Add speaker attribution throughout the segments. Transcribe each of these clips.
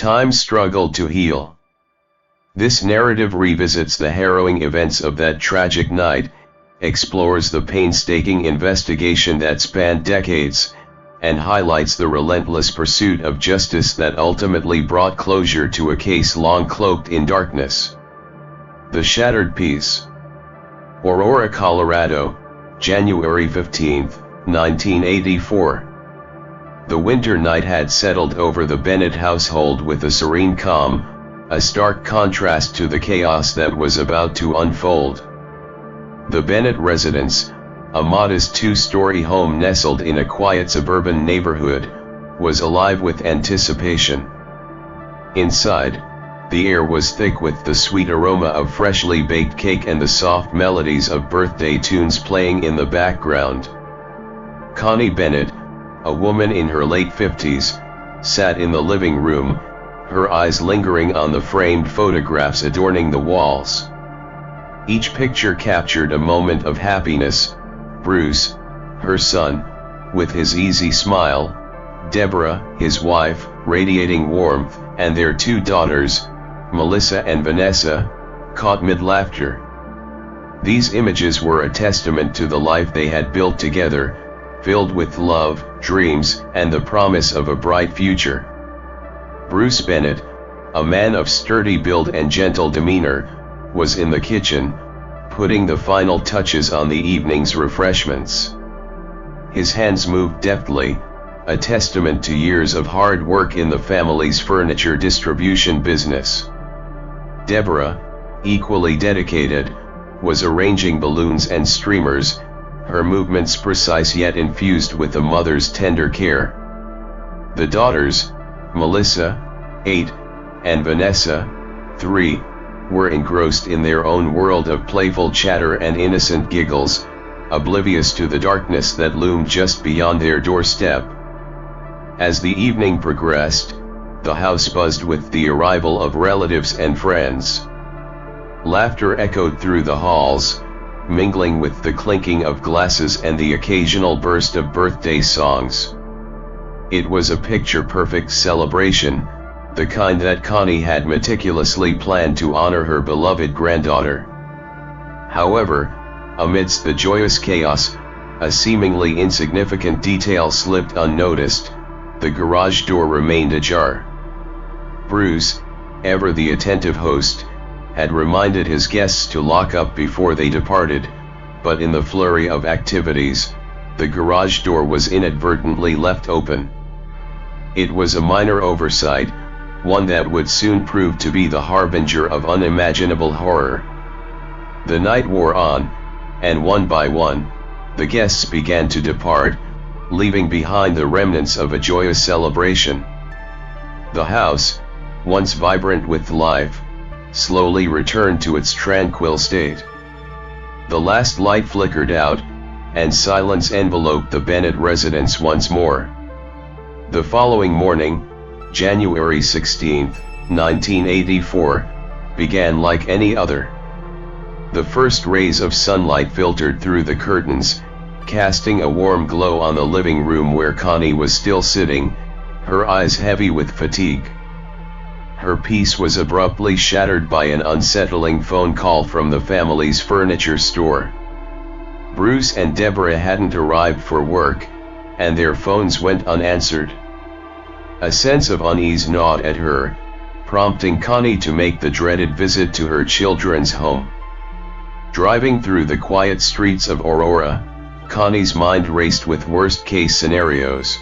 Speaker 1: time struggled to heal. This narrative revisits the harrowing events of that tragic night, explores the painstaking investigation that spanned decades, and highlights the relentless pursuit of justice that ultimately brought closure to a case long cloaked in darkness. The Shattered Piece. Aurora, Colorado, January 15, 1984. The winter night had settled over the Bennett household with a serene calm, a stark contrast to the chaos that was about to unfold. The Bennett residence, a modest two-story home nestled in a quiet suburban neighborhood, was alive with anticipation. Inside, the air was thick with the sweet aroma of freshly baked cake and the soft melodies of birthday tunes playing in the background. Connie Bennett, a woman in her late 50s, sat in the living room, her eyes lingering on the framed photographs adorning the walls. Each picture captured a moment of happiness: Bruce, her son, with his easy smile, Deborah, his wife, radiating warmth, and their two daughters, Melissa and Vanessa, caught mid-laughter. These images were a testament to the life they had built together, filled with love, dreams, and the promise of a bright future. Bruce Bennett, a man of sturdy build and gentle demeanor, was in the kitchen, putting the final touches on the evening's refreshments. His hands moved deftly, a testament to years of hard work in the family's furniture distribution business. Deborah, equally dedicated, was arranging balloons and streamers, her movements precise yet infused with a mother's tender care. The daughters, Melissa, 8, and Vanessa, 3, were engrossed in their own world of playful chatter and innocent giggles, oblivious to the darkness that loomed just beyond their doorstep. As the evening progressed, the house buzzed with the arrival of relatives and friends. Laughter echoed through the halls, mingling with the clinking of glasses and the occasional burst of birthday songs. It was a picture-perfect celebration, the kind that Connie had meticulously planned to honor her beloved granddaughter. However, amidst the joyous chaos, a seemingly insignificant detail slipped unnoticed: the garage door remained ajar. Bruce, ever the attentive host, had reminded his guests to lock up before they departed, but in the flurry of activities, the garage door was inadvertently left open. It was a minor oversight, one that would soon prove to be the harbinger of unimaginable horror. The night wore on, and one by one, the guests began to depart, leaving behind the remnants of a joyous celebration. The house, once vibrant with life, slowly returned to its tranquil state. The last light flickered out, and silence enveloped the Bennett residence once more. The following morning, January 16, 1984, began like any other. The first rays of sunlight filtered through the curtains, casting a warm glow on the living room where Connie was still sitting, her eyes heavy with fatigue. Her peace was abruptly shattered by an unsettling phone call from the family's furniture store. Bruce and Deborah hadn't arrived for work, and their phones went unanswered. A sense of unease gnawed at her, prompting Connie to make the dreaded visit to her children's home. Driving through the quiet streets of Aurora, Connie's mind raced with worst-case scenarios.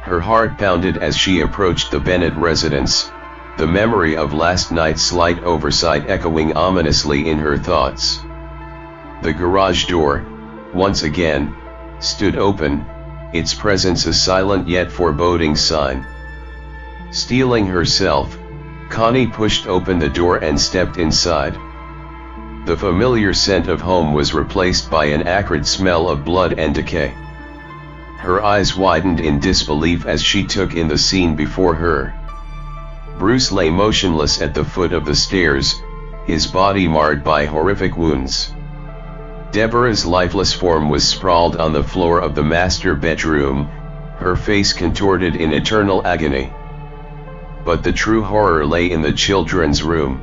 Speaker 1: Her heart pounded as she approached the Bennett residence, the memory of last night's slight oversight echoing ominously in her thoughts. The garage door, once again, stood open, its presence a silent yet foreboding sign. Steeling herself, Connie pushed open the door and stepped inside. The familiar scent of home was replaced by an acrid smell of blood and decay. Her eyes widened in disbelief as she took in the scene before her. Bruce lay motionless at the foot of the stairs, his body marred by horrific wounds. Deborah's lifeless form was sprawled on the floor of the master bedroom, her face contorted in eternal agony. but the true horror lay in the children's room.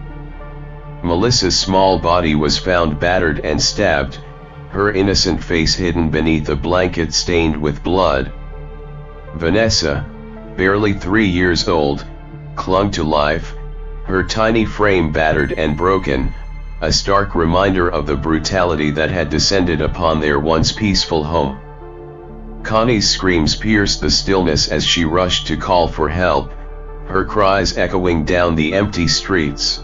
Speaker 1: Melissa's small body was found battered and stabbed, her innocent face hidden beneath a blanket stained with blood. Vanessa, barely 3 years old, clung to life, her tiny frame battered and broken, a stark reminder of the brutality that had descended upon their once peaceful home. Connie's screams pierced the stillness as she rushed to call for help, her cries echoing down the empty streets.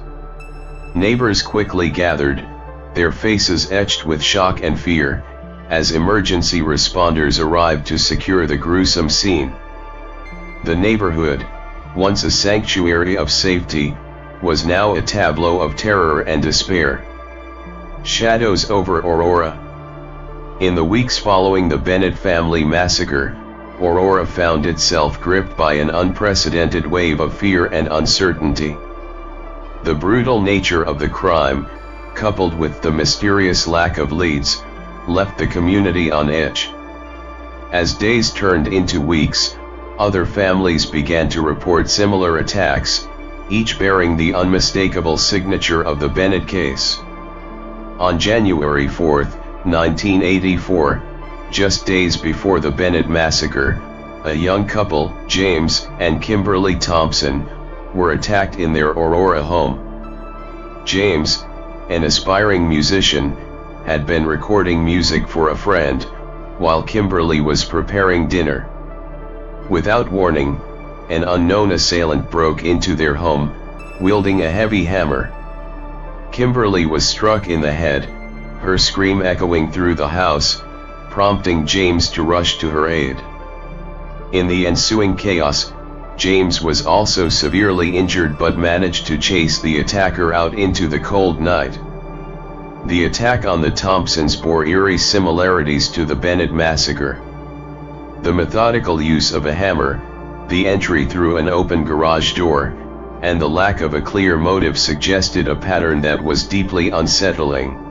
Speaker 1: Neighbors quickly gathered, their faces etched with shock and fear, as emergency responders arrived to secure the gruesome scene. The neighborhood, once a sanctuary of safety, was now a tableau of terror and despair. Shadows over Aurora. In the weeks following the Bennett Family Massacre, Aurora found itself gripped by an unprecedented wave of fear and uncertainty. The brutal nature of the crime, coupled with the mysterious lack of leads, left the community on edge. As days turned into weeks, other families began to report similar attacks, each bearing the unmistakable signature of the Bennett case. On January 4, 1984, just days before the Bennett massacre, a young couple, James and Kimberly Thompson, were attacked in their Aurora home. James, an aspiring musician, had been recording music for a friend, while Kimberly was preparing dinner. Without warning, an unknown assailant broke into their home, wielding a heavy hammer. Kimberly was struck in the head, her scream echoing through the house, prompting James to rush to her aid. In the ensuing chaos, James was also severely injured but managed to chase the attacker out into the cold night. The attack on the Thompsons bore eerie similarities to the Bennett massacre. The methodical use of a hammer, the entry through an open garage door, and the lack of a clear motive suggested a pattern that was deeply unsettling.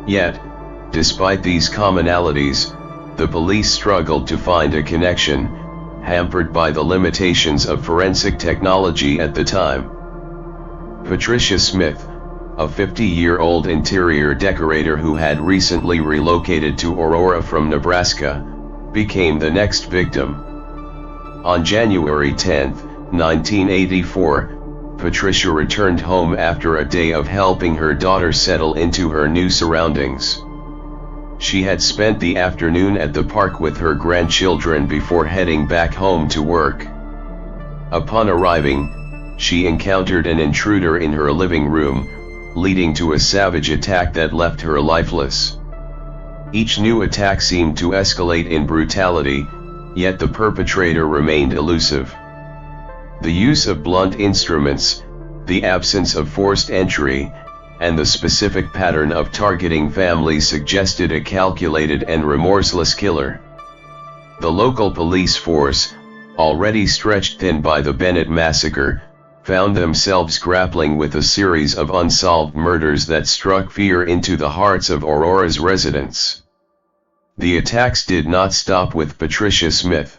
Speaker 1: Yet, despite these commonalities, the police struggled to find a connection, hampered by the limitations of forensic technology at the time. Patricia Smith, a 50-year-old interior decorator who had recently relocated to Aurora from Nebraska, became the next victim. On January 10, 1984, Patricia returned home after a day of helping her daughter settle into her new surroundings. She had spent the afternoon at the park with her grandchildren before heading back home to work. Upon arriving, she encountered an intruder in her living room, leading to a savage attack that left her lifeless. Each new attack seemed to escalate in brutality, yet the perpetrator remained elusive. The use of blunt instruments, the absence of forced entry, and the specific pattern of targeting families suggested a calculated and remorseless killer. The local police force, already stretched thin by the Bennett massacre, found themselves grappling with a series of unsolved murders that struck fear into the hearts of Aurora's residents. The attacks did not stop with Patricia Smith.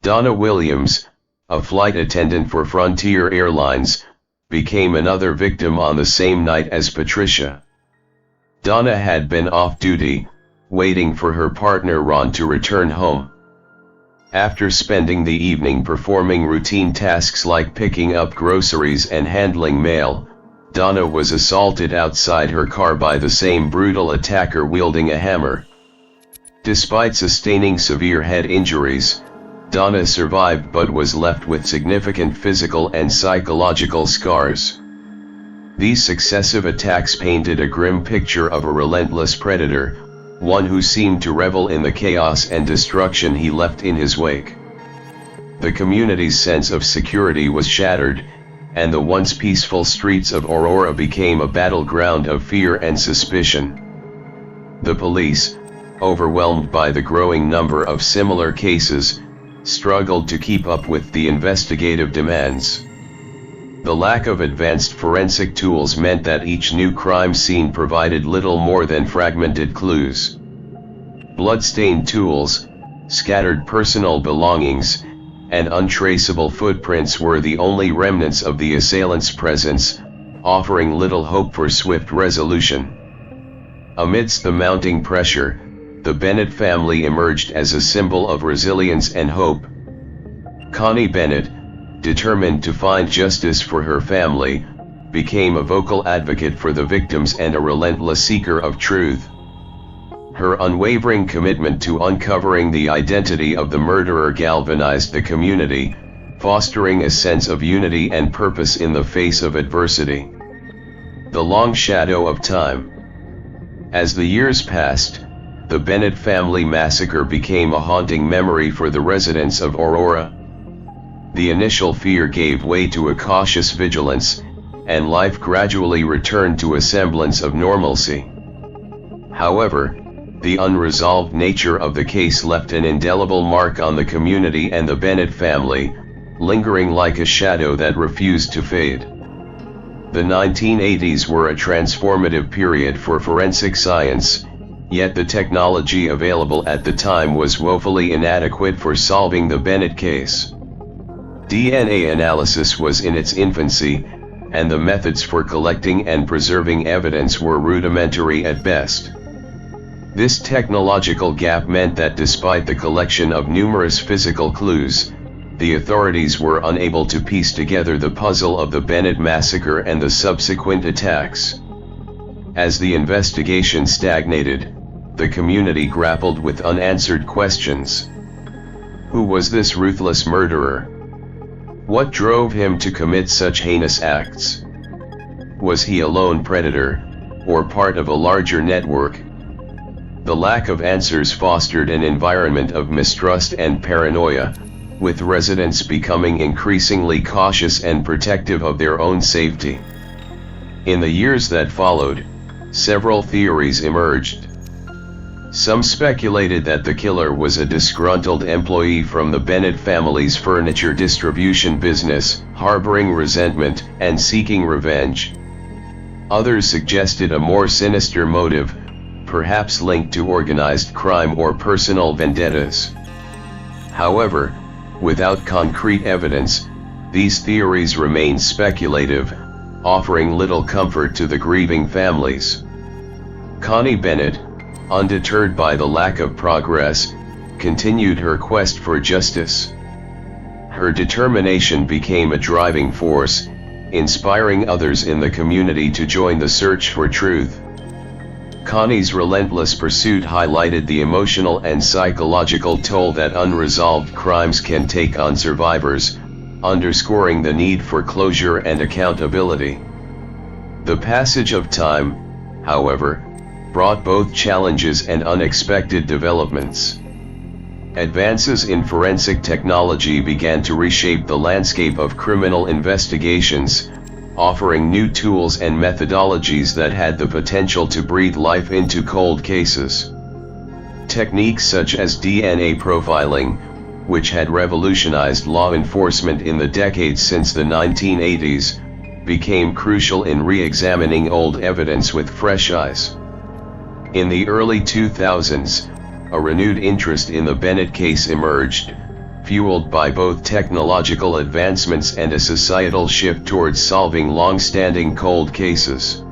Speaker 1: Donna Williams, a flight attendant for Frontier Airlines, became another victim on the same night as Patricia. Donna had been off duty, waiting for her partner Ron to return home. After spending the evening performing routine tasks like picking up groceries and handling mail, Donna was assaulted outside her car by the same brutal attacker wielding a hammer. Despite sustaining severe head injuries, Donna survived but was left with significant physical and psychological scars. These successive attacks painted a grim picture of a relentless predator, one who seemed to revel in the chaos and destruction he left in his wake. The community's sense of security was shattered, and the once peaceful streets of Aurora became a battleground of fear and suspicion. The police, overwhelmed by the growing number of similar cases, struggled to keep up with the investigative demands. The lack of advanced forensic tools meant that each new crime scene provided little more than fragmented clues. Blood-stained tools, scattered personal belongings, and untraceable footprints were the only remnants of the assailant's presence, offering little hope for swift resolution. Amidst the mounting pressure, the Bennett family emerged as a symbol of resilience and hope. Connie Bennett, determined to find justice for her family, became a vocal advocate for the victims and a relentless seeker of truth. Her unwavering commitment to uncovering the identity of the murderer galvanized the community, fostering a sense of unity and purpose in the face of adversity. The long shadow of time. As the years passed, the Bennett Family Massacre became a haunting memory for the residents of Aurora. The initial fear gave way to a cautious vigilance, and life gradually returned to a semblance of normalcy. However, the unresolved nature of the case left an indelible mark on the community and the Bennett family, lingering like a shadow that refused to fade. The 1980s were a transformative period for forensic science, yet the technology available at the time was woefully inadequate for solving the Bennett case. DNA analysis was in its infancy, and the methods for collecting and preserving evidence were rudimentary at best. This technological gap meant that despite the collection of numerous physical clues, the authorities were unable to piece together the puzzle of the Bennett massacre and the subsequent attacks. As the investigation stagnated, the community grappled with unanswered questions. Who was this ruthless murderer? What drove him to commit such heinous acts? Was he a lone predator, or part of a larger network? The lack of answers fostered an environment of mistrust and paranoia, with residents becoming increasingly cautious and protective of their own safety. In the years that followed, several theories emerged. Some speculated that the killer was a disgruntled employee from the Bennett family's furniture distribution business, harboring resentment and seeking revenge. Others suggested a more sinister motive, perhaps linked to organized crime or personal vendettas. However, without concrete evidence, these theories remained speculative, offering little comfort to the grieving families. Connie Bennett, undeterred by the lack of progress, continued her quest for justice. Her determination became a driving force, inspiring others in the community to join the search for truth. Connie's relentless pursuit highlighted the emotional and psychological toll that unresolved crimes can take on survivors, underscoring the need for closure and accountability. The passage of time, however, brought both challenges and unexpected developments. Advances in forensic technology began to reshape the landscape of criminal investigations, offering new tools and methodologies that had the potential to breathe life into cold cases. Techniques such as DNA profiling, which had revolutionized law enforcement in the decades since the 1980s, became crucial in re-examining old evidence with fresh eyes. In the early 2000s, a renewed interest in the Bennett case emerged, fueled by both technological advancements and a societal shift towards solving long-standing cold cases.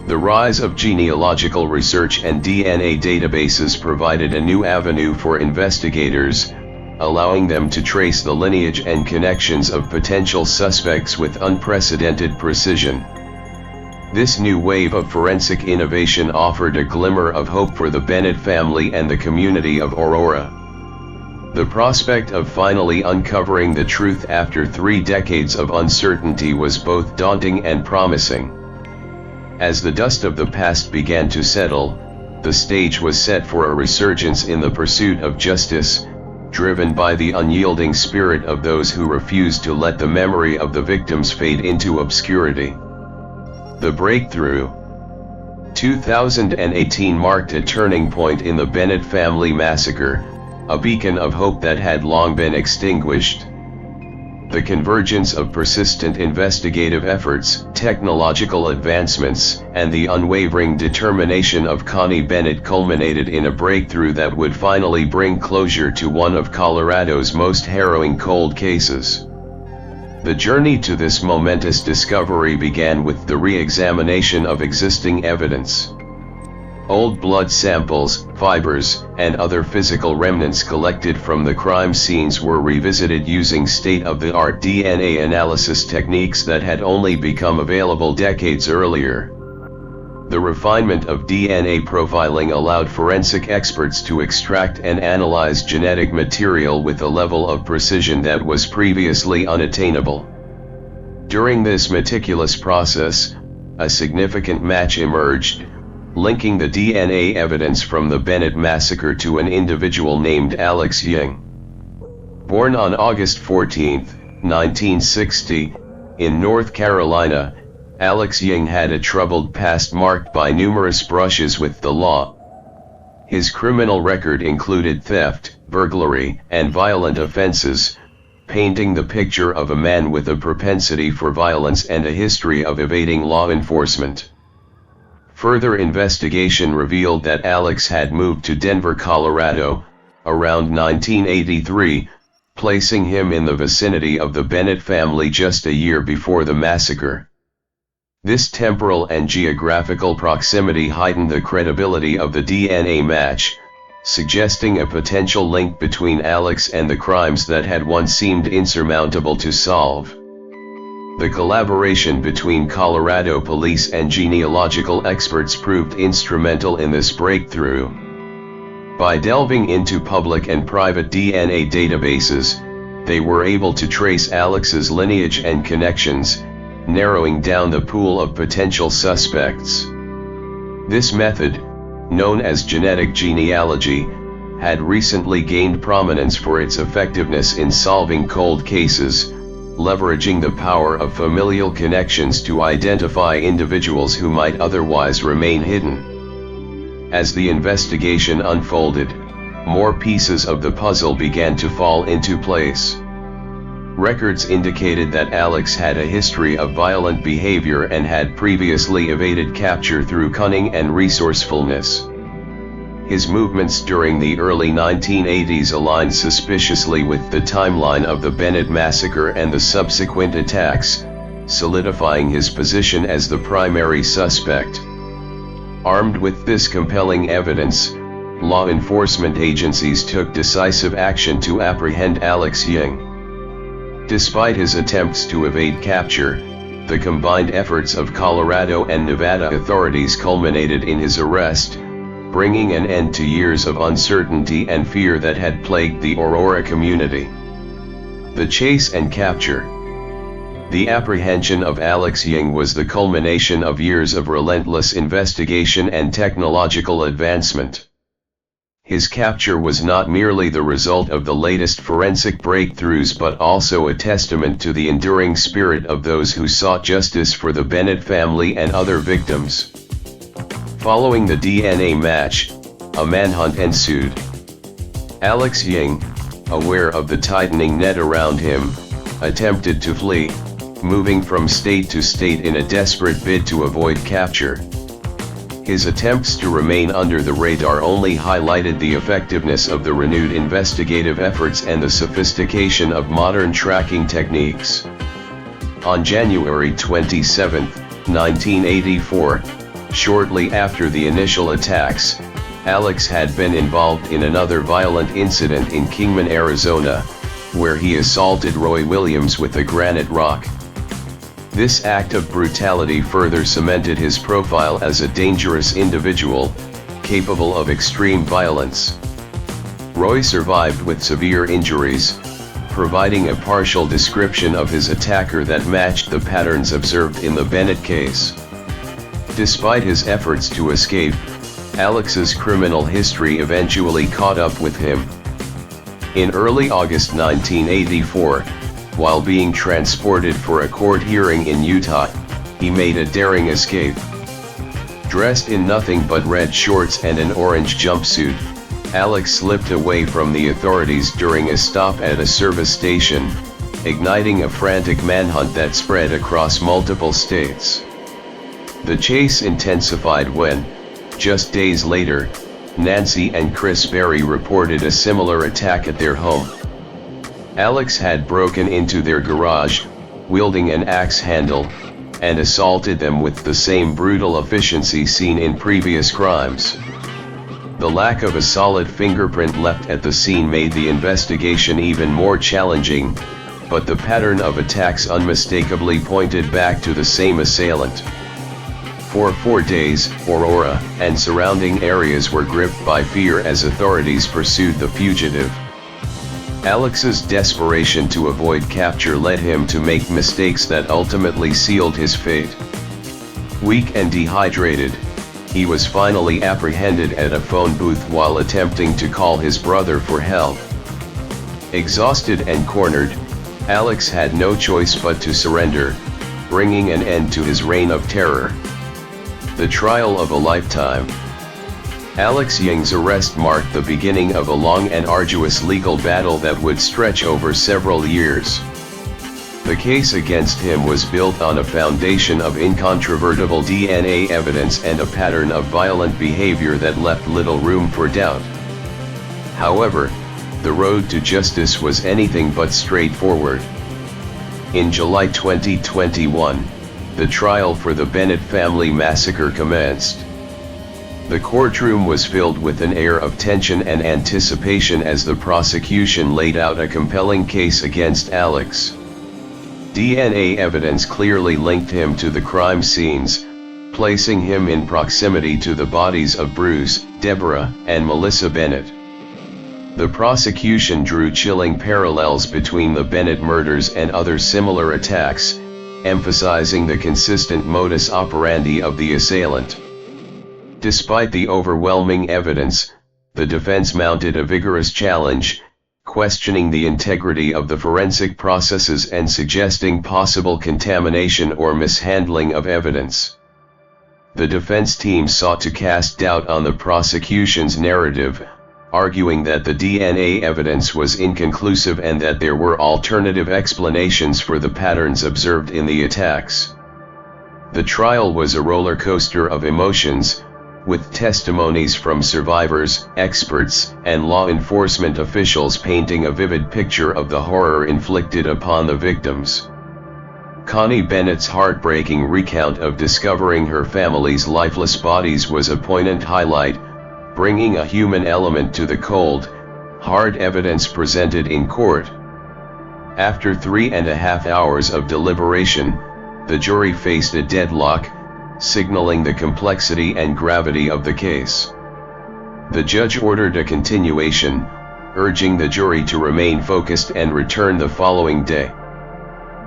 Speaker 1: The rise of genealogical research and DNA databases provided a new avenue for investigators, allowing them to trace the lineage and connections of potential suspects with unprecedented precision. This new wave of forensic innovation offered a glimmer of hope for the Bennett family and the community of Aurora. The prospect of finally uncovering the truth after 3 decades of uncertainty was both daunting and promising. As the dust of the past began to settle, the stage was set for a resurgence in the pursuit of justice, driven by the unyielding spirit of those who refused to let the memory of the victims fade into obscurity. The breakthrough. 2018 marked a turning point in the Bennett Family Massacre, a beacon of hope that had long been extinguished. The convergence of persistent investigative efforts, technological advancements, and the unwavering determination of Connie Bennett culminated in a breakthrough that would finally bring closure to one of Colorado's most harrowing cold cases. The journey to this momentous discovery began with the re-examination of existing evidence. Old blood samples, fibers, and other physical remnants collected from the crime scenes were revisited using state-of-the-art DNA analysis techniques that had only become available decades earlier. The refinement of DNA profiling allowed forensic experts to extract and analyze genetic material with a level of precision that was previously unattainable. During this meticulous process, a significant match emerged, linking the DNA evidence from the Bennett massacre to an individual named Alex Young. Born on August 14, 1960, in North Carolina, Alex Young had a troubled past marked by numerous brushes with the law. His criminal record included theft, burglary, and violent offenses, painting the picture of a man with a propensity for violence and a history of evading law enforcement. Further investigation revealed that Alex had moved to Denver, Colorado, around 1983, placing him in the vicinity of the Bennett family just a year before the massacre. This temporal and geographical proximity heightened the credibility of the DNA match, suggesting a potential link between Alex and the crimes that had once seemed insurmountable to solve. The collaboration between Colorado police and genealogical experts proved instrumental in this breakthrough. By delving into public and private DNA databases, they were able to trace Alex's lineage and connections, narrowing down the pool of potential suspects. This method, known as genetic genealogy, had recently gained prominence for its effectiveness in solving cold cases, leveraging the power of familial connections to identify individuals who might otherwise remain hidden. As the investigation unfolded, more pieces of the puzzle began to fall into place. Records indicated that Alex had a history of violent behavior and had previously evaded capture through cunning and resourcefulness. His movements during the early 1980s aligned suspiciously with the timeline of the Bennett massacre and the subsequent attacks, solidifying his position as the primary suspect. Armed with this compelling evidence, law enforcement agencies took decisive action to apprehend Alex Young. Despite his attempts to evade capture, the combined efforts of Colorado and Nevada authorities culminated in his arrest, bringing an end to years of uncertainty and fear that had plagued the Aurora community. The chase and capture. The apprehension of Alex Young was the culmination of years of relentless investigation and technological advancement. His capture was not merely the result of the latest forensic breakthroughs but also a testament to the enduring spirit of those who sought justice for the Bennett family and other victims. Following the DNA match, a manhunt ensued. Alex Young, aware of the tightening net around him, attempted to flee, moving from state to state in a desperate bid to avoid capture. His attempts to remain under the radar only highlighted the effectiveness of the renewed investigative efforts and the sophistication of modern tracking techniques. On January 27, 1984, shortly after the initial attacks, Alex had been involved in another violent incident in Kingman, Arizona, where he assaulted Roy Williams with a granite rock. This act of brutality further cemented his profile as a dangerous individual, capable of extreme violence. Roy survived with severe injuries, providing a partial description of his attacker that matched the patterns observed in the Bennett case. Despite his efforts to escape, Alex's criminal history eventually caught up with him. In early August 1984, while being transported for a court hearing in Utah, he made a daring escape. Dressed in nothing but red shorts and an orange jumpsuit, Alex slipped away from the authorities during a stop at a service station, igniting a frantic manhunt that spread across multiple states. The chase intensified when, just days later, Nancy and Chris Berry reported a similar attack at their home. Alex had broken into their garage, wielding an axe handle, and assaulted them with the same brutal efficiency seen in previous crimes. The lack of a solid fingerprint left at the scene made the investigation even more challenging, but the pattern of attacks unmistakably pointed back to the same assailant. For 4 days, Aurora and surrounding areas were gripped by fear as authorities pursued the fugitive. Alex's desperation to avoid capture led him to make mistakes that ultimately sealed his fate. Weak and dehydrated, he was finally apprehended at a phone booth while attempting to call his brother for help. Exhausted and cornered, Alex had no choice but to surrender, bringing an end to his reign of terror. The trial of a lifetime. Alex Ying's arrest marked the beginning of a long and arduous legal battle that would stretch over several years. The case against him was built on a foundation of incontrovertible DNA evidence and a pattern of violent behavior that left little room for doubt. However, the road to justice was anything but straightforward. In July 2021, the trial for the Bennett Family Massacre commenced. The courtroom was filled with an air of tension and anticipation as the prosecution laid out a compelling case against Alex. DNA evidence clearly linked him to the crime scenes, placing him in proximity to the bodies of Bruce, Deborah, and Melissa Bennett. The prosecution drew chilling parallels between the Bennett murders and other similar attacks, emphasizing the consistent modus operandi of the assailant. Despite the overwhelming evidence, the defense mounted a vigorous challenge, questioning the integrity of the forensic processes and suggesting possible contamination or mishandling of evidence. The defense team sought to cast doubt on the prosecution's narrative, arguing that the DNA evidence was inconclusive and that there were alternative explanations for the patterns observed in the attacks. The trial was a roller coaster of emotions, with testimonies from survivors, experts, and law enforcement officials painting a vivid picture of the horror inflicted upon the victims. Connie Bennett's heartbreaking recount of discovering her family's lifeless bodies was a poignant highlight, bringing a human element to the cold, hard evidence presented in court. After 3.5 hours of deliberation, the jury faced a deadlock, signaling the complexity and gravity of the case. The judge ordered a continuation, urging the jury to remain focused and return the following day.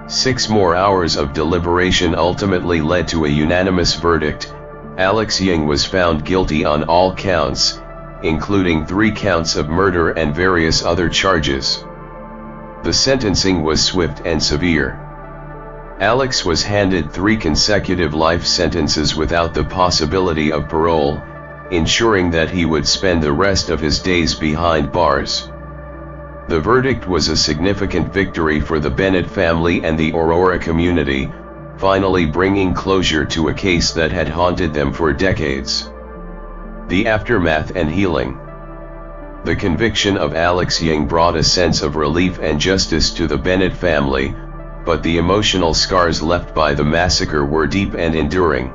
Speaker 1: 6 more hours of deliberation ultimately led to a unanimous verdict. Alex Ying was found guilty on all counts, including 3 counts of murder and various other charges. The sentencing was swift and severe. Alex was handed 3 consecutive life sentences without the possibility of parole, ensuring that he would spend the rest of his days behind bars. The verdict was a significant victory for the Bennett family and the Aurora community, finally bringing closure to a case that had haunted them for decades. The aftermath and healing. The conviction of Alex Ying brought a sense of relief and justice to the Bennett family, but the emotional scars left by the massacre were deep and enduring.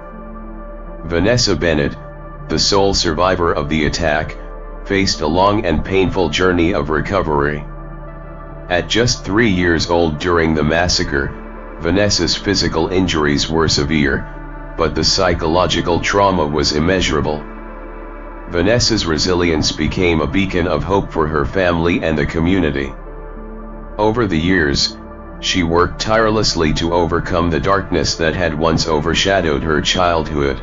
Speaker 1: Vanessa Bennett, the sole survivor of the attack, faced a long and painful journey of recovery. At just 3 years old during the massacre, Vanessa's physical injuries were severe, but the psychological trauma was immeasurable. Vanessa's resilience became a beacon of hope for her family and the community. Over the years, she worked tirelessly to overcome the darkness that had once overshadowed her childhood.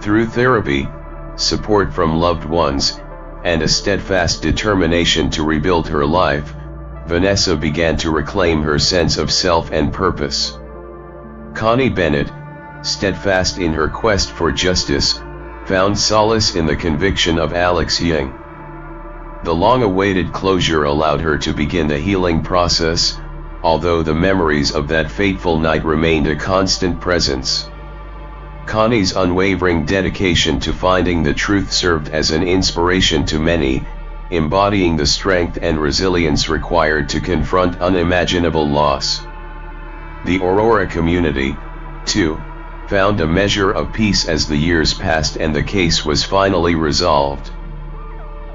Speaker 1: Through therapy, support from loved ones, and a steadfast determination to rebuild her life, Vanessa began to reclaim her sense of self and purpose. Connie Bennett, steadfast in her quest for justice, found solace in the conviction of Alex Ying. The long-awaited closure allowed her to begin the healing process, although the memories of that fateful night remained a constant presence. Connie's unwavering dedication to finding the truth served as an inspiration to many, embodying the strength and resilience required to confront unimaginable loss. The Aurora community, too, found a measure of peace as the years passed and the case was finally resolved.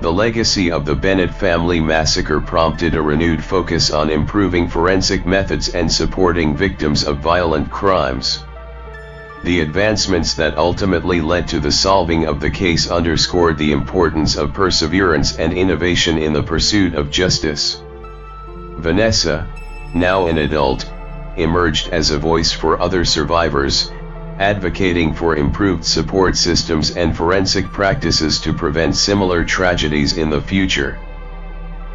Speaker 1: The legacy of the Bennett Family Massacre prompted a renewed focus on improving forensic methods and supporting victims of violent crimes. The advancements that ultimately led to the solving of the case underscored the importance of perseverance and innovation in the pursuit of justice. Vanessa, now an adult, emerged as a voice for other survivors, advocating for improved support systems and forensic practices to prevent similar tragedies in the future.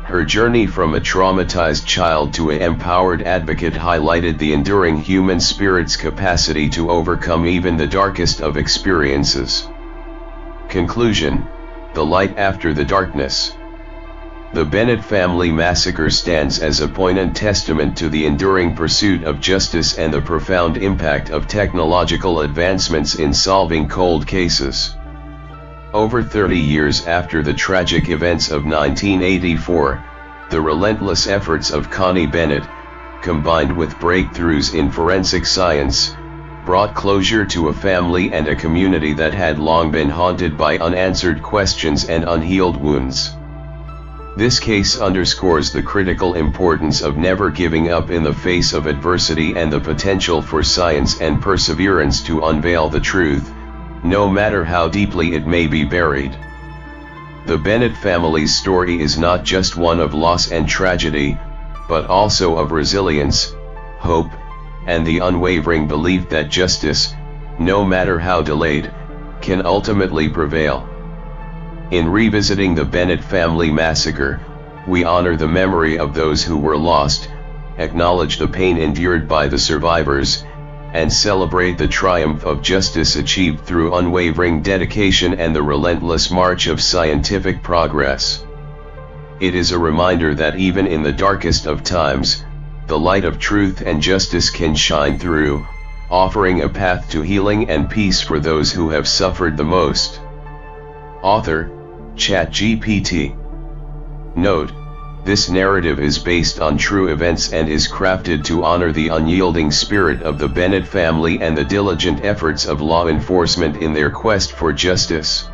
Speaker 1: Her journey from a traumatized child to an empowered advocate highlighted the enduring human spirit's capacity to overcome even the darkest of experiences. Conclusion: the light after the darkness. The Bennett Family Massacre stands as a poignant testament to the enduring pursuit of justice and the profound impact of technological advancements in solving cold cases. Over 30 years after the tragic events of 1984, the relentless efforts of Connie Bennett, combined with breakthroughs in forensic science, brought closure to a family and a community that had long been haunted by unanswered questions and unhealed wounds. This case underscores the critical importance of never giving up in the face of adversity and the potential for science and perseverance to unveil the truth, no matter how deeply it may be buried. The Bennett family's story is not just one of loss and tragedy, but also of resilience, hope, and the unwavering belief that justice, no matter how delayed, can ultimately prevail. In revisiting the Bennett Family Massacre, we honor the memory of those who were lost, acknowledge the pain endured by the survivors, and celebrate the triumph of justice achieved through unwavering dedication and the relentless march of scientific progress. It is a reminder that even in the darkest of times, the light of truth and justice can shine through, offering a path to healing and peace for those who have suffered the most. Author, ChatGPT. Note: this narrative is based on true events and is crafted to honor the unyielding spirit of the Bennett family and the diligent efforts of law enforcement in their quest for justice.